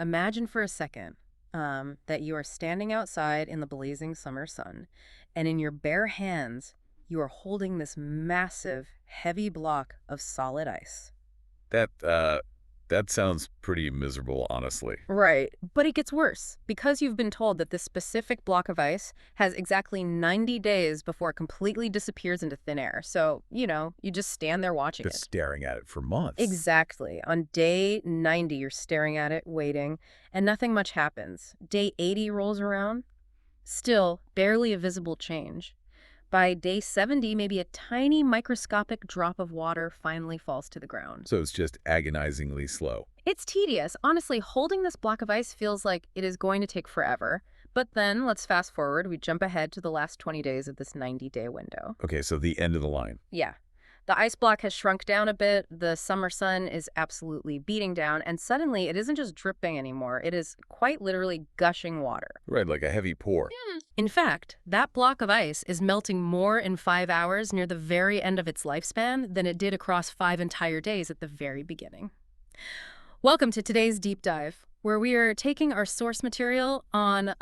Imagine for a second that you are standing outside in the blazing summer sun, and in your bare hands, you are holding this massive, heavy block of solid ice. That, uh, that sounds pretty miserable, honestly. Right. But it gets worse because you've been told that this specific block of ice has exactly 90 days before it completely disappears into thin air. So, you just stand there watching Just it. staring at it for months. Exactly. On day 90, you're staring at it, waiting, and nothing much happens. Day 80 rolls around, still barely a visible change. By day 70, maybe a tiny microscopic drop of water finally falls to the ground. So it's just agonizingly slow. It's tedious. Honestly, holding this block of ice feels like it is going to take forever. But then, let's fast forward. We jump ahead to the last 20 days of this 90-day window. Okay, so the end of the line. Yeah. The ice block has shrunk down a bit, the summer sun is absolutely beating down, and suddenly it isn't just dripping anymore, it is quite literally gushing water. Right, like a heavy pour. In fact, that block of ice is melting more in 5 hours near the very end of its lifespan than it did across 5 entire days at the very beginning. Welcome to today's deep dive, where we are taking our source material on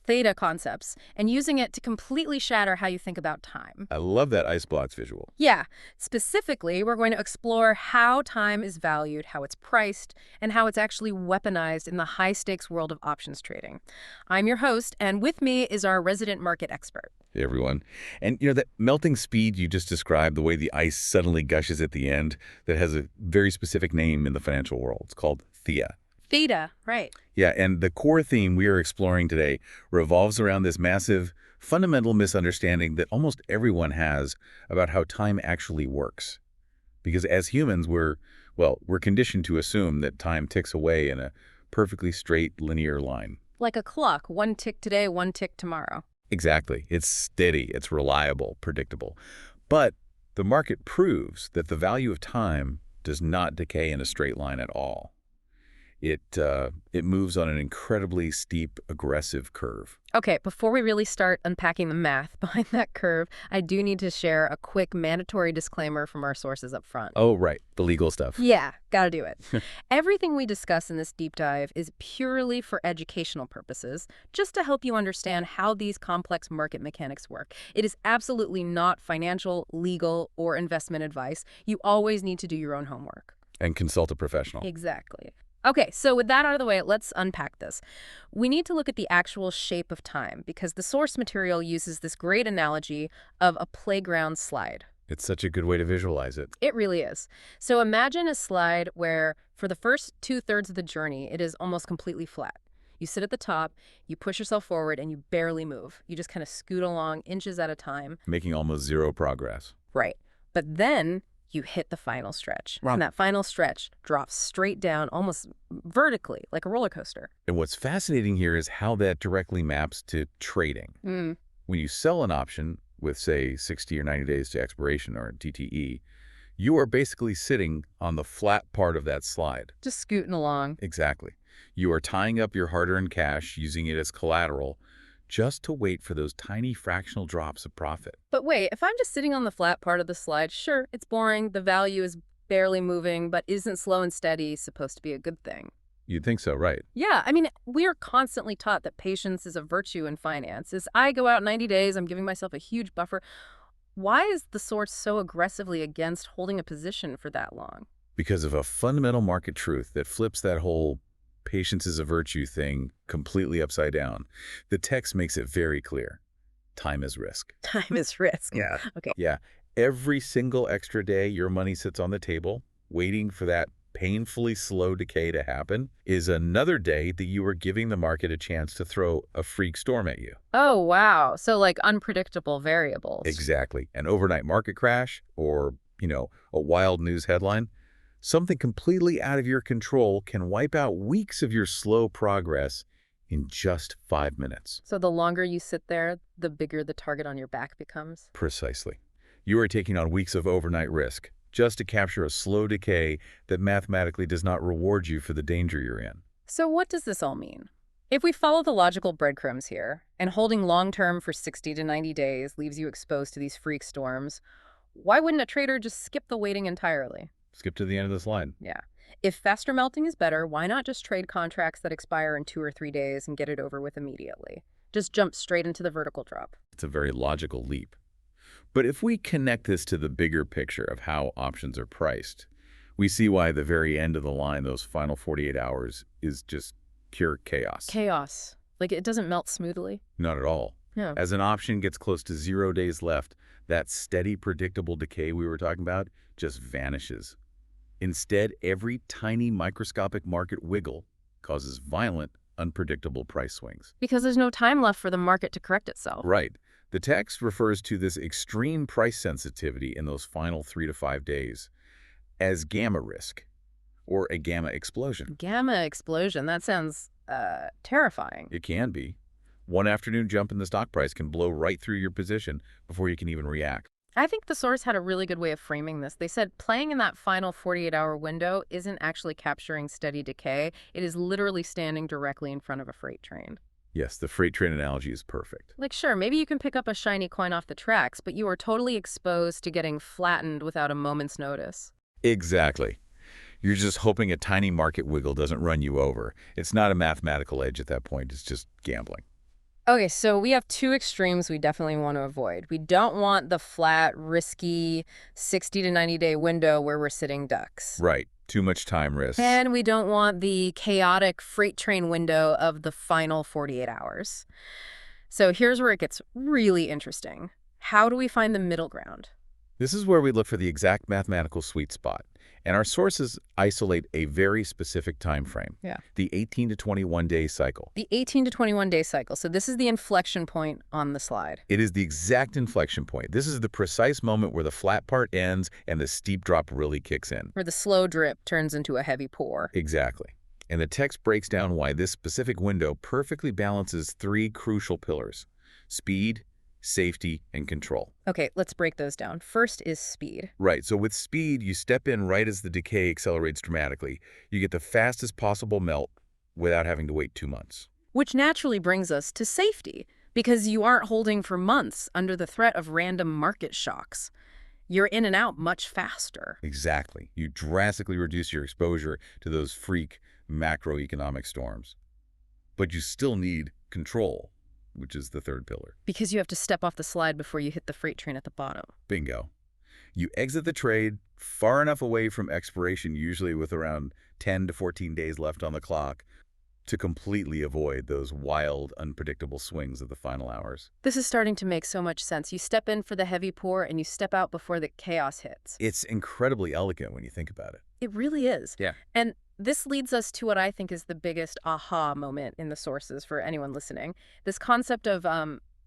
theta concepts and using it to completely shatter how you think about time. I love that ice blocks visual. Yeah, specifically, we're going to explore how time is valued, how it's priced, and how it's actually weaponized in the high-stakes world of options trading. I'm your host, and with me is our resident market expert. Hey, everyone. And, that melting speed you just described, the way the ice suddenly gushes at the end, that has a very specific name in the financial world. It's called theta. Theta, right. Yeah, and the core theme we are exploring today revolves around this massive, fundamental misunderstanding that almost everyone has about how time actually works. Because as humans, we're conditioned to assume that time ticks away in a perfectly straight, linear line. Like a clock, one tick today, one tick tomorrow. Exactly. It's steady, it's reliable, predictable. But the market proves that the value of time does not decay in a straight line at all. It moves on an incredibly steep, aggressive curve. Okay, before we really start unpacking the math behind that curve, I do need to share a quick mandatory disclaimer from our sources up front. Oh, right. The legal stuff. Yeah, gotta do it. Everything we discuss in this deep dive is purely for educational purposes, just to help you understand how these complex market mechanics work. It is absolutely not financial, legal, or investment advice. You always need to do your own homework. And consult a professional. Exactly. Okay, so with that out of the way, let's unpack this. We need to look at the actual shape of time because the source material uses this great analogy of a playground slide. It's such a good way to visualize it. It really is. So imagine a slide where for the first 2/3 of the journey, it is almost completely flat. You sit at the top, you push yourself forward, and you barely move. You just kind of scoot along inches at a time. Making almost zero progress. Right. But then you hit the final stretch. Wow. And that final stretch drops straight down, almost vertically, like a roller coaster. And what's fascinating here is how that directly maps to trading. When you sell an option with, say, 60 or 90 days to expiration, or DTE, you are basically sitting on the flat part of that slide. Just scooting along. Exactly. You are tying up your hard-earned cash, using it as collateral, just to wait for those tiny fractional drops of profit. But wait, if I'm just sitting on the flat part of the slide, sure, it's boring, the value is barely moving, but isn't slow and steady supposed to be a good thing? You'd think so, right? Yeah, I mean, we are constantly taught that patience is a virtue in finance. As I go out 90 days, I'm giving myself a huge buffer. Why is the source so aggressively against holding a position for that long? Because of a fundamental market truth that flips that whole patience is a virtue thing completely upside down. The text makes it very clear. Time is risk. Time is risk. Yeah. Okay. Yeah. Every single extra day your money sits on the table, waiting for that painfully slow decay to happen, is another day that you are giving the market a chance to throw a freak storm at you. Oh, wow. So like unpredictable variables. Exactly. An overnight market crash or, a wild news headline. Something completely out of your control can wipe out weeks of your slow progress in just 5 minutes. So the longer you sit there, the bigger the target on your back becomes? Precisely. You are taking on weeks of overnight risk just to capture a slow decay that mathematically does not reward you for the danger you're in. So what does this all mean? If we follow the logical breadcrumbs here, and holding long-term for 60 to 90 days leaves you exposed to these freak storms, why wouldn't a trader just skip the waiting entirely? Skip to the end of the slide. Yeah. If faster melting is better, why not just trade contracts that expire in 2 or 3 days and get it over with immediately? Just jump straight into the vertical drop. It's a very logical leap. But if we connect this to the bigger picture of how options are priced, we see why the very end of the line, those final 48 hours, is just pure chaos. Chaos. Like it doesn't melt smoothly. Not at all. Yeah. As an option gets close to 0 days left, that steady, predictable decay we were talking about just vanishes. Instead, every tiny microscopic market wiggle causes violent, unpredictable price swings. Because there's no time left for the market to correct itself. Right. The text refers to this extreme price sensitivity in those final 3 to 5 days as gamma risk, or a gamma explosion. Gamma explosion. That sounds terrifying. It can be. One afternoon jump in the stock price can blow right through your position before you can even react. I think the source had a really good way of framing this. They said playing in that final 48-hour window isn't actually capturing steady decay. It is literally standing directly in front of a freight train. Yes, the freight train analogy is perfect. Like, sure, maybe you can pick up a shiny coin off the tracks, but you are totally exposed to getting flattened without a moment's notice. Exactly. You're just hoping a tiny market wiggle doesn't run you over. It's not a mathematical edge at that point. It's just gambling. Okay, so we have two extremes we definitely want to avoid. We don't want the flat, risky 60 to 90-day window where we're sitting ducks. Right. Too much time risk. And we don't want the chaotic freight train window of the final 48 hours. So here's where it gets really interesting. How do we find the middle ground? This is where we look for the exact mathematical sweet spot. And our sources isolate a very specific time frame. Yeah. The 18 to 21 day cycle. The 18 to 21-day cycle. So this is the inflection point on the slide. It is the exact inflection point. This is the precise moment where the flat part ends and the steep drop really kicks in. Where the slow drip turns into a heavy pour. Exactly. And the text breaks down why this specific window perfectly balances three crucial pillars: speed, safety, and control. Okay, let's break those down. First is speed. Right, so with speed, you step in right as the decay accelerates dramatically. You get the fastest possible melt without having to wait 2 months. Which naturally brings us to safety, because you aren't holding for months under the threat of random market shocks. You're in and out much faster. Exactly. You drastically reduce your exposure to those freak macroeconomic storms. But you still need control, which is the third pillar. Because you have to step off the slide before you hit the freight train at the bottom. Bingo. You exit the trade far enough away from expiration, usually with around 10 to 14 days left on the clock, to completely avoid those wild, unpredictable swings of the final hours. This is starting to make so much sense. You step in for the heavy pour and you step out before the chaos hits. It's incredibly elegant when you think about it. It really is. Yeah. And this leads us to what I think is the biggest aha moment in the sources for anyone listening. This concept of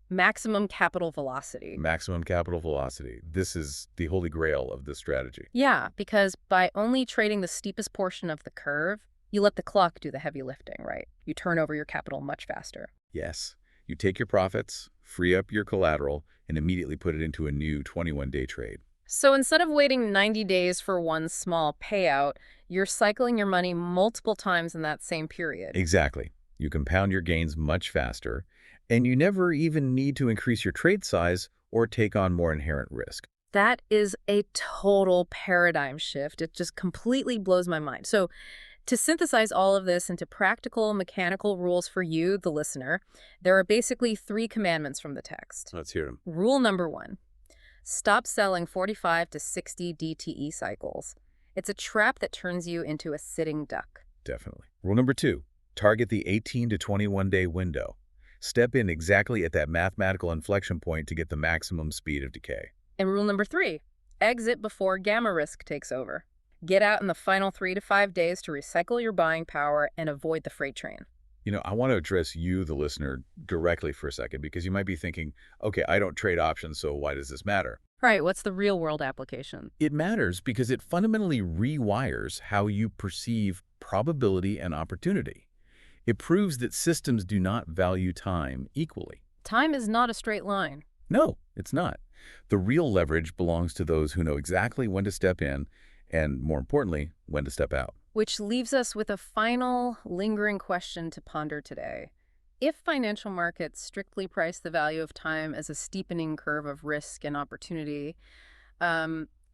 maximum capital velocity. Maximum capital velocity. This is the holy grail of this strategy. Yeah, because by only trading the steepest portion of the curve, you let the clock do the heavy lifting, right? You turn over your capital much faster. Yes. You take your profits, free up your collateral, and immediately put it into a new 21-day trade. So instead of waiting 90 days for one small payout, you're cycling your money multiple times in that same period. Exactly. You compound your gains much faster, and you never even need to increase your trade size or take on more inherent risk. That is a total paradigm shift. It just completely blows my mind. So to synthesize all of this into practical, mechanical rules for you, the listener, there are basically 3 commandments from the text. Let's hear them. Rule number 1. Stop selling 45 to 60 DTE cycles. It's a trap that turns you into a sitting duck. Definitely. Rule number 2. Target the 18 to 21-day window. Step in exactly at that mathematical inflection point to get the maximum speed of decay. And rule number 3. Exit before gamma risk takes over. Get out in the final 3 to 5 days to recycle your buying power and avoid the freight train. You know, I want to address you, the listener, directly for a second, because you might be thinking, okay, I don't trade options, so why does this matter? Right, what's the real-world application? It matters because it fundamentally rewires how you perceive probability and opportunity. It proves that systems do not value time equally. Time is not a straight line. No, it's not. The real leverage belongs to those who know exactly when to step in and, more importantly, when to step out. Which leaves us with a final, lingering question to ponder today. If financial markets strictly price the value of time as a steepening curve of risk and opportunity,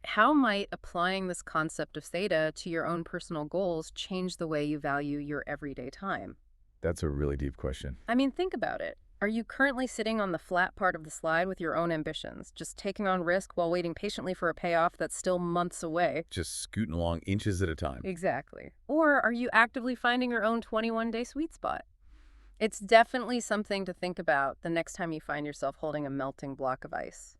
How might applying this concept of theta to your own personal goals change the way you value your everyday time? That's a really deep question. I mean, think about it. Are you currently sitting on the flat part of the slide with your own ambitions, just taking on risk while waiting patiently for a payoff that's still months away? Just scooting along inches at a time. Exactly. Or are you actively finding your own 21-day sweet spot? It's definitely something to think about the next time you find yourself holding a melting block of ice.